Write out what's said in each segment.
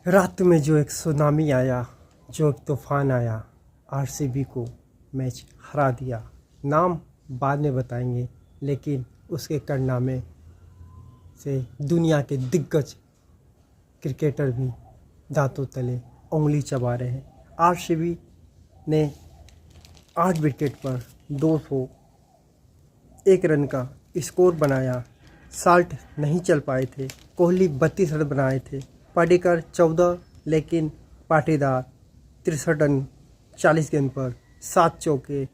रात में जो एक सुनामी आया, जो एक तूफान आया, आरसीबी को मैच हरा दिया। नाम बाद में बताएंगे, लेकिन उसके कारनामे से दुनिया के दिग्गज क्रिकेटर भी दांतों तले उंगली चबा रहे हैं। आरसीबी ने 8 विकेट पर 201 रन का स्कोर बनाया। साल्ट नहीं चल पाए थे। कोहली 32 रन बनाए थे, पाटेकर 14, लेकिन पाटीदार 63 रन 40 गेंद पर 7 चौके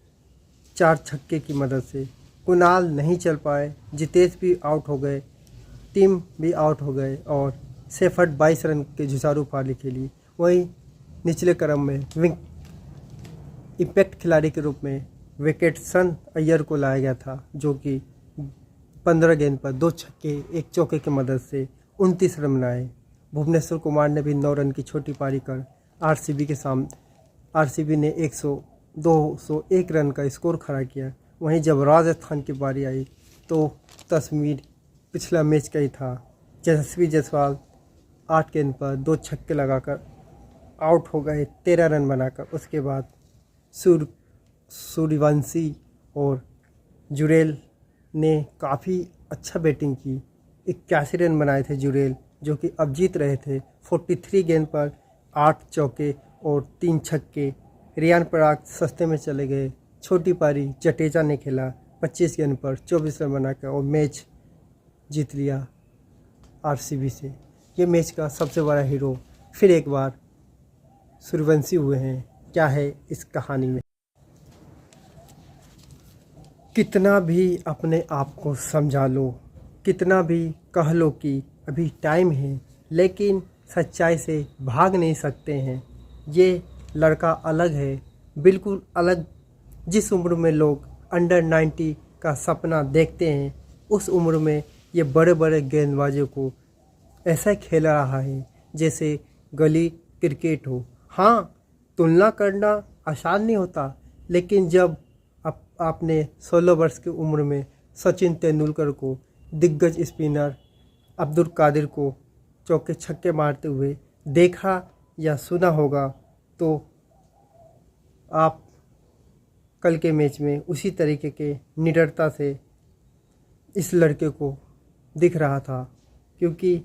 4 छक्के की मदद से। कुणाल नहीं चल पाए, जितेश भी आउट हो गए, टीम भी आउट हो गए और शेफर्ड 22 रन के जुझारू पारी खेली। वहीं निचले क्रम में विंग इम्पैक्ट खिलाड़ी के रूप में विकेटसन अय्यर को लाया गया था, जो कि 15 गेंद पर 2 छक्के 1 चौके की मदद से 29 रन बनाए। भुवनेश्वर कुमार ने भी 9 रन की छोटी पारी कर आरसीबी ने 201 रन का स्कोर खड़ा किया। वहीं जब राजस्थान की बारी आई तो तस्वीर पिछला मैच का ही था। यशस्वी जायसवाल 8 गेंद पर 2 छक्के लगाकर आउट हो गए 13 रन बनाकर। उसके बाद सूर्यवंशी और जुरेल ने काफ़ी अच्छा बैटिंग की। 81 रन बनाए थे जुरेल, जो कि अब जीत रहे थे। 43 गेंद पर 8 चौके और 3 छक्के। रियान पराग सस्ते में चले गए। छोटी पारी जडेजा ने खेला 25 गेंद पर 24 रन बनाकर और मैच जीत लिया आरसीबी से। ये मैच का सबसे बड़ा हीरो फिर एक बार सूर्यवंशी हुए हैं। क्या है इस कहानी में? कितना भी अपने आप को समझा लो, कितना भी कह लो कि अभी टाइम है, लेकिन सच्चाई से भाग नहीं सकते हैं। ये लड़का अलग है, बिल्कुल अलग। जिस उम्र में लोग अंडर 90 का सपना देखते हैं, उस उम्र में ये बड़े बड़े गेंदबाजों को ऐसा खेल रहा है जैसे गली क्रिकेट हो। हाँ, तुलना करना आसान नहीं होता, लेकिन जब आपने 16 वर्ष की उम्र में सचिन तेंदुलकर को, दिग्गज स्पिनर अब्दुल कादिर को चौके छक्के मारते हुए देखा या सुना होगा, तो आप कल के मैच में उसी तरीके के निडरता से इस लड़के को दिख रहा था, क्योंकि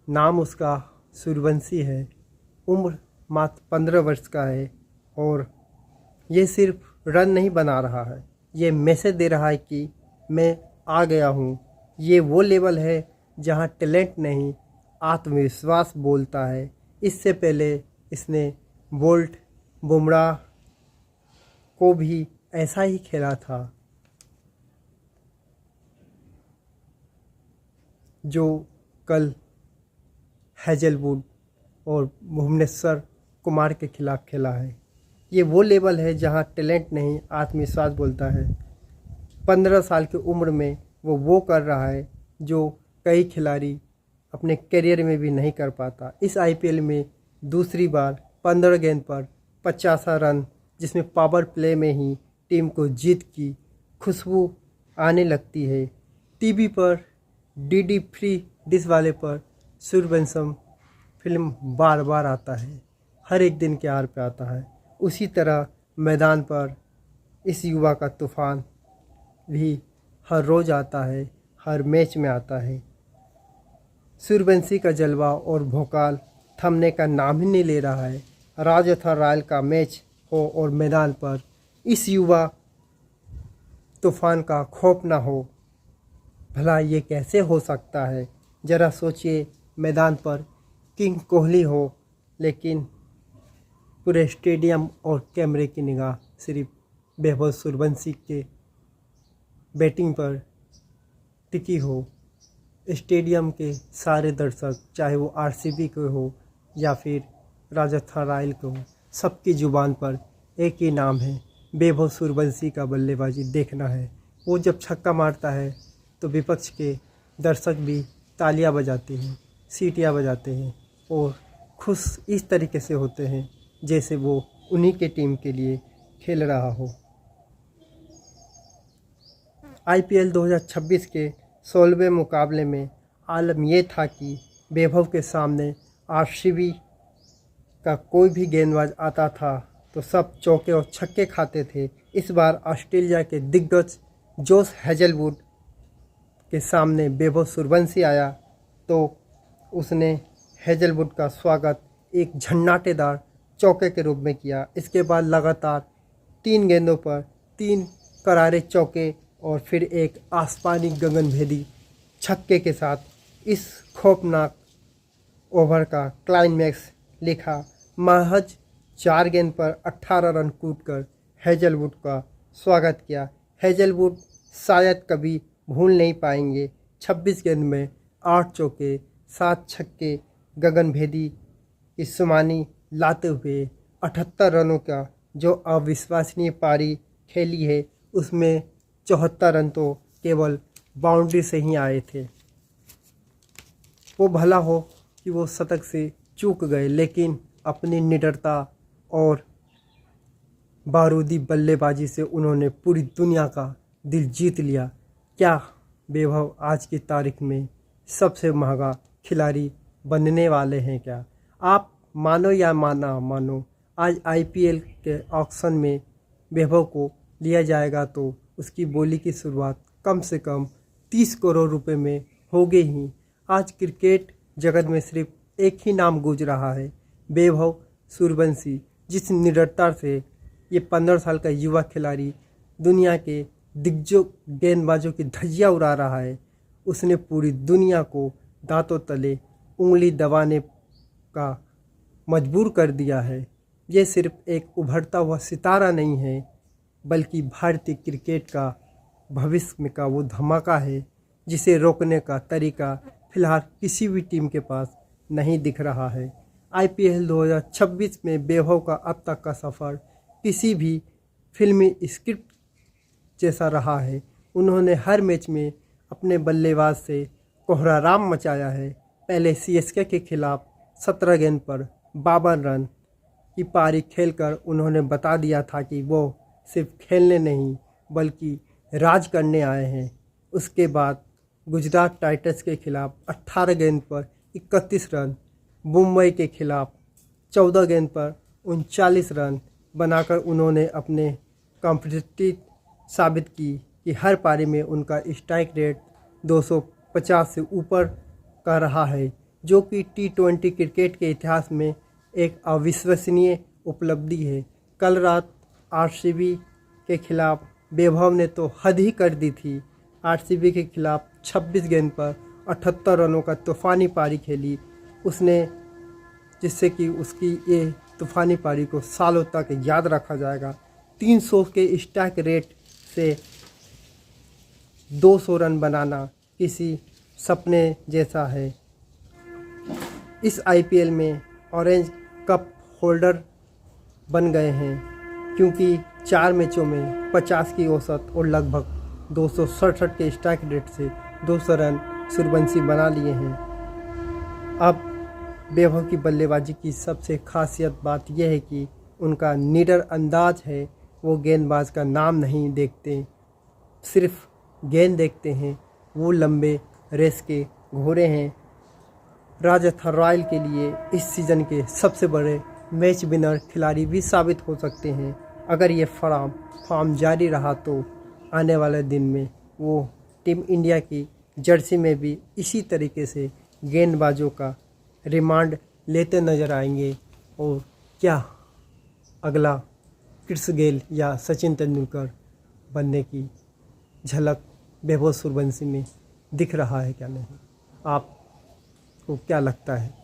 नाम उसका सूर्यवंशी है। उम्र मात्र 15 वर्ष का है और ये सिर्फ रन नहीं बना रहा है, ये मैसेज दे रहा है कि मैं आ गया हूँ। ये वो लेवल है जहाँ टैलेंट नहीं, आत्मविश्वास बोलता है। इससे पहले इसने बोल्ट, बुमराह को भी ऐसा ही खेला था, जो कल हैजलवुड और भुवनेश्वर कुमार के खिलाफ खेला है। ये वो लेवल है जहाँ टैलेंट नहीं, आत्मविश्वास बोलता है। 15 साल की उम्र में वो कर रहा है जो कई खिलाड़ी अपने करियर में भी नहीं कर पाता। इस आईपीएल में दूसरी बार 15 गेंद पर 50 रन, जिसमें पावर प्ले में ही टीम को जीत की खुशबू आने लगती है। टीवी पर डीडी फ्री डिश वाले पर सूर्यवंशम फिल्म बार बार आता है, हर एक दिन के आर पे आता है। उसी तरह मैदान पर इस युवा का तूफान भी हर रोज़ आता है, हर मैच में आता है। सूर्यवंशी का जलवा और भोकाल थमने का नाम ही नहीं ले रहा है। राजस्थान रॉयल का मैच हो और मैदान पर इस युवा तूफान का खौफ ना हो, भला ये कैसे हो सकता है? ज़रा सोचिए, मैदान पर किंग कोहली हो, लेकिन पूरे स्टेडियम और कैमरे की निगाह सिर्फ वैभव सूर्यवंशी के बैटिंग पर टिकी हो। स्टेडियम के सारे दर्शक, चाहे वो आरसीबी के हो या फिर राजस्थान रॉयल के हो, सबकी ज़ुबान पर एक ही नाम है, वैभव सूर्यवंशी का बल्लेबाजी देखना है। वो जब छक्का मारता है तो विपक्ष के दर्शक भी तालियां बजाते हैं, सीटियां बजाते हैं और खुश इस तरीके से होते हैं जैसे वो उन्हीं के टीम के लिए खेल रहा हो। आईपीएल 2026 के 16वें मुकाबले में आलम यह था कि वैभव के सामने आरसीबी का कोई भी गेंदबाज आता था तो सब चौके और छक्के खाते थे। इस बार ऑस्ट्रेलिया के दिग्गज जोश हेजलवुड के सामने वैभव सूर्यवंशी आया तो उसने हेजलवुड का स्वागत एक झन्नाटेदार चौके के रूप में किया। इसके बाद लगातार 3 गेंदों पर 3 करारे चौके और फिर एक आसमानी गगनभेदी छक्के के साथ इस खौफनाक ओवर का क्लाइमैक्स लिखा। महज 4 गेंद पर 18 रन कूटकर हेजलवुड का स्वागत किया। हेजलवुड शायद कभी भूल नहीं पाएंगे 26 गेंद में 8 चौके 7 छक्के गगनभेदी की शुमानी लाते हुए 78 रनों का जो अविश्वसनीय पारी खेली है, उसमें 74 रन तो केवल बाउंड्री से ही आए थे। वो भला हो कि वो शतक से चूक गए, लेकिन अपनी निडरता और बारूदी बल्लेबाजी से उन्होंने पूरी दुनिया का दिल जीत लिया। क्या वैभव आज की तारीख में सबसे महंगा खिलाड़ी बनने वाले हैं क्या? आप मानो या मानो, आज IPL के ऑक्शन में वैभव को लिया जाएगा तो उसकी बोली की शुरुआत कम से कम 30 करोड़ रुपए में होगी ही। आज क्रिकेट जगत में सिर्फ एक ही नाम गूंज रहा है, वैभव सूर्यवंशी। जिस निडरता से ये 15 साल का युवा खिलाड़ी दुनिया के दिग्गज गेंदबाजों की धज्जियां उड़ा रहा है, उसने पूरी दुनिया को दांतों तले उंगली दबाने का मजबूर कर दिया है। ये सिर्फ एक उभरता हुआ सितारा नहीं है, बल्कि भारतीय क्रिकेट का भविष्य का वो धमाका है जिसे रोकने का तरीका फिलहाल किसी भी टीम के पास नहीं दिख रहा है। IPL 2026 में वैभव का अब तक का सफ़र किसी भी फिल्मी स्क्रिप्ट जैसा रहा है। उन्होंने हर मैच में अपने बल्लेबाज से कोहराम मचाया है। पहले CSK के खिलाफ 17 गेंद पर 52 रन की पारी खेलकर उन्होंने बता दिया था कि वो सिर्फ खेलने नहीं बल्कि राज करने आए हैं। उसके बाद गुजरात टाइटंस के खिलाफ 18 गेंद पर 31 रन, मुंबई के खिलाफ 14 गेंद पर 39 रन बनाकर उन्होंने अपने कॉम्पिटिटिव साबित की कि हर पारी में उनका स्ट्राइक रेट 250 से ऊपर का रहा है, जो कि T20 क्रिकेट के इतिहास में एक अविश्वसनीय उपलब्धि है। कल रात RCB के खिलाफ वैभव ने तो हद ही कर दी थी। RCB के खिलाफ 26 गेंद पर 78 रनों का तूफ़ानी पारी खेली उसने, जिससे कि उसकी ये तूफ़ानी पारी को सालों तक याद रखा जाएगा। 300 के स्ट्राइक रेट से 200 रन बनाना किसी सपने जैसा है। इस IPL में ऑरेंज कप होल्डर बन गए हैं क्योंकि 4 मैचों में 50 की औसत और लगभग 267 के स्ट्राइक रेट से 200 रन सूर्यवंशी बना लिए हैं। अब वैभव की बल्लेबाजी की सबसे खासियत बात यह है कि उनका निडर अंदाज है। वो गेंदबाज का नाम नहीं देखते, सिर्फ गेंद देखते हैं। वो लंबे रेस के घोड़े हैं। राजस्थान रॉयल के लिए इस सीज़न के सबसे बड़े मैच विनर खिलाड़ी भी साबित हो सकते हैं। अगर ये फॉर्म जारी रहा तो आने वाले दिन में वो टीम इंडिया की जर्सी में भी इसी तरीके से गेंदबाजों का रिमांड लेते नज़र आएंगे। और क्या अगला क्रिस गेल या सचिन तेंदुलकर बनने की झलक वैभव सूर्यवंशी में दिख रहा है क्या नहीं? आपको क्या लगता है?